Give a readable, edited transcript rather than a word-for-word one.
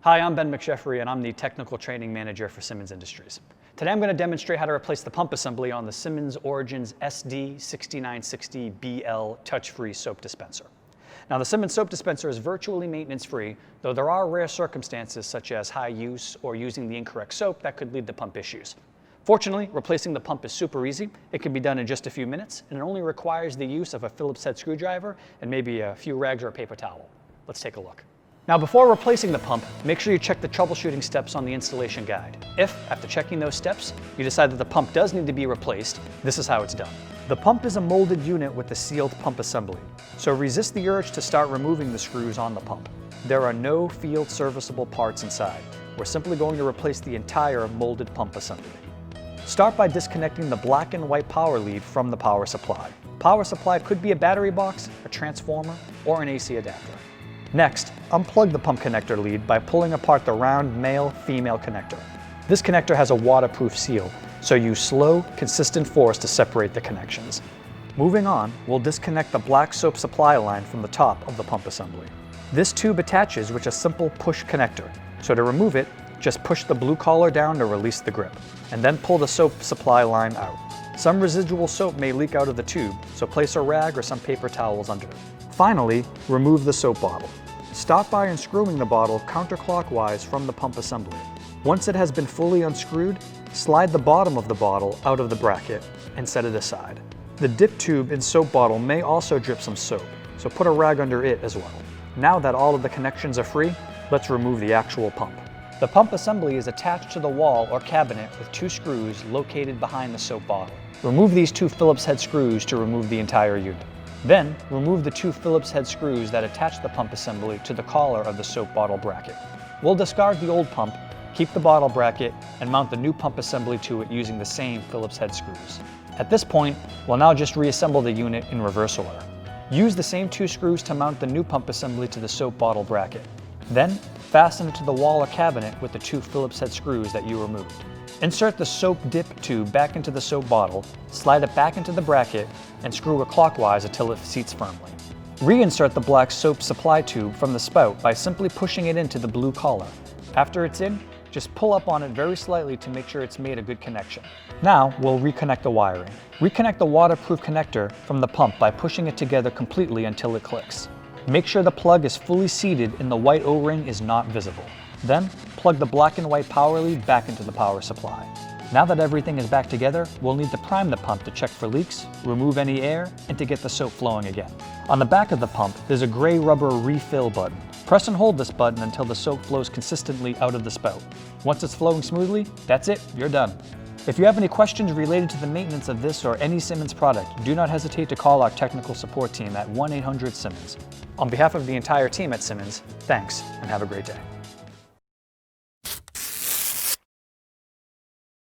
Hi, I'm Ben McJeffrey, and I'm the Technical Training Manager for Symmons Industries. Today I'm going to demonstrate how to replace the pump assembly on the Symmons Origins SD6960BL touch-free soap dispenser. Now, the Symmons soap dispenser is virtually maintenance-free, though there are rare circumstances such as high use or using the incorrect soap that could lead to pump issues. Fortunately, replacing the pump is super easy. It can be done in just a few minutes, and it only requires the use of a Phillips head screwdriver and maybe a few rags or a paper towel. Let's take a look. Now, before replacing the pump, make sure you check the troubleshooting steps on the installation guide. If, after checking those steps, you decide that the pump does need to be replaced, this is how it's done. The pump is a molded unit with a sealed pump assembly, so resist the urge to start removing the screws on the pump. There are no field serviceable parts inside. We're simply going to replace the entire molded pump assembly. Start by disconnecting the black and white power lead from the power supply. Power supply could be a battery box, a transformer, or an AC adapter. Next, unplug the pump connector lead by pulling apart the round male-female connector. This connector has a waterproof seal, so use slow, consistent force to separate the connections. Moving on, we'll disconnect the black soap supply line from the top of the pump assembly. This tube attaches with a simple push connector, so to remove it, just push the blue collar down to release the grip, and then pull the soap supply line out. Some residual soap may leak out of the tube, so place a rag or some paper towels under it. Finally, remove the soap bottle. Start by unscrewing the bottle counterclockwise from the pump assembly. Once it has been fully unscrewed, slide the bottom of the bottle out of the bracket and set it aside. The dip tube in soap bottle may also drip some soap, so put a rag under it as well. Now that all of the connections are free, let's remove the actual pump. The pump assembly is attached to the wall or cabinet with two screws located behind the soap bottle. Remove these two Phillips head screws to remove the entire unit. Then, remove the two Phillips head screws that attach the pump assembly to the collar of the soap bottle bracket. We'll discard the old pump, keep the bottle bracket, and mount the new pump assembly to it using the same Phillips head screws. At this point, we'll now just reassemble the unit in reverse order. Use the same two screws to mount the new pump assembly to the soap bottle bracket. Then, fasten it to the wall or cabinet with the two Phillips head screws that you removed. Insert the soap dip tube back into the soap bottle, slide it back into the bracket, and screw it clockwise until it seats firmly. Reinsert the black soap supply tube from the spout by simply pushing it into the blue collar. After it's in, just pull up on it very slightly to make sure it's made a good connection. Now, we'll reconnect the wiring. Reconnect the waterproof connector from the pump by pushing it together completely until it clicks. Make sure the plug is fully seated and the white O-ring is not visible. Then, plug the black and white power lead back into the power supply. Now that everything is back together, we'll need to prime the pump to check for leaks, remove any air, and to get the soap flowing again. On the back of the pump, there's a gray rubber refill button. Press and hold this button until the soap flows consistently out of the spout. Once it's flowing smoothly, that's it, you're done. If you have any questions related to the maintenance of this or any Symmons product, do not hesitate to call our technical support team at 1-800-SYMMONS. On behalf of the entire team at Symmons, thanks and have a great day.